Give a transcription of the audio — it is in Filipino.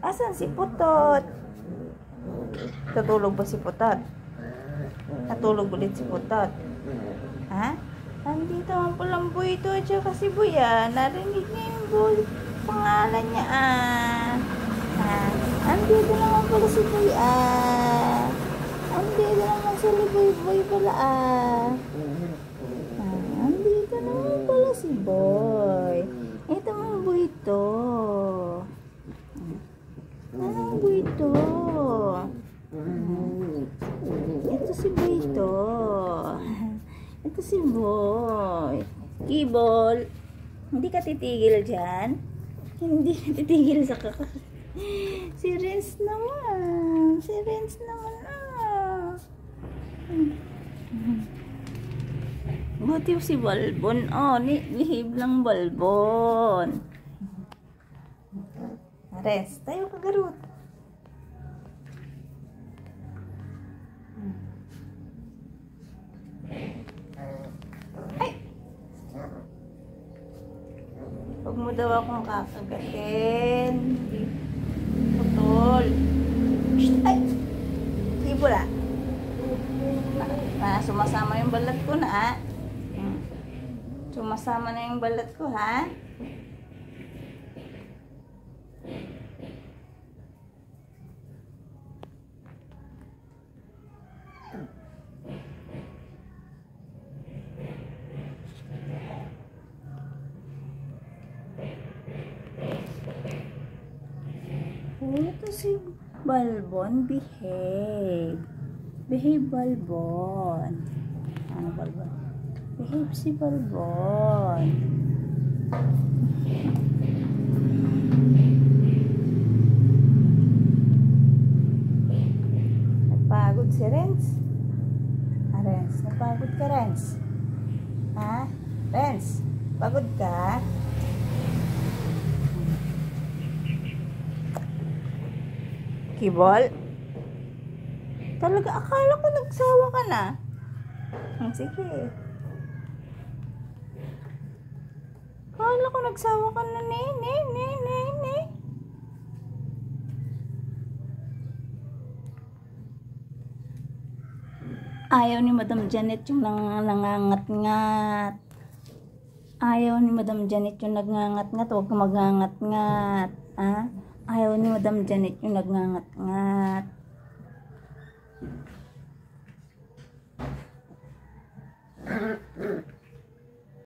Asan si Putot? Tutulog ba si Putot? Natulog ulit si Putot? Ha? Nandito ang pulang Buito at saka si Buya. Narinig niya yung pangalan niya. Andito naman pala si Buya. Andito naman si Boy pala. Andito naman pala si Boy. Ito ang Buito. Anong Buito? Ito si Buito. Ito si Boy. Kibol. Hindi ka titigil dyan? Hindi ka titigil sa Si Renz naman. Si Renz naman. Buti si Balbon. Lihib lang Balbon. Renz, tayo ka garot. Huwag mo daw akong kakagatin. Putol. Ay! Kibula. Sumasama yung balat ko na, Sumasama na yung balat ko, ha? Ito si Balbon, behave. Behave, Balbon. Ano, Balbon? Behave si Balbon. Napagod si Renz? Renz, napagod ka, Renz? Ha? Renz, pagod ka? Kibol? Talaga, akala ko nagsawa ka na. Sige. Akala ko nagsawa ka na, ne. Ayaw ni Madam Janet yung nangangat-ngat. Ayaw ni Madam Janet yung nagngangat-ngat. Huwag kang magngangat-ngat. Ha? Ayaw ni Madam Janet yung nagngangat-ngat.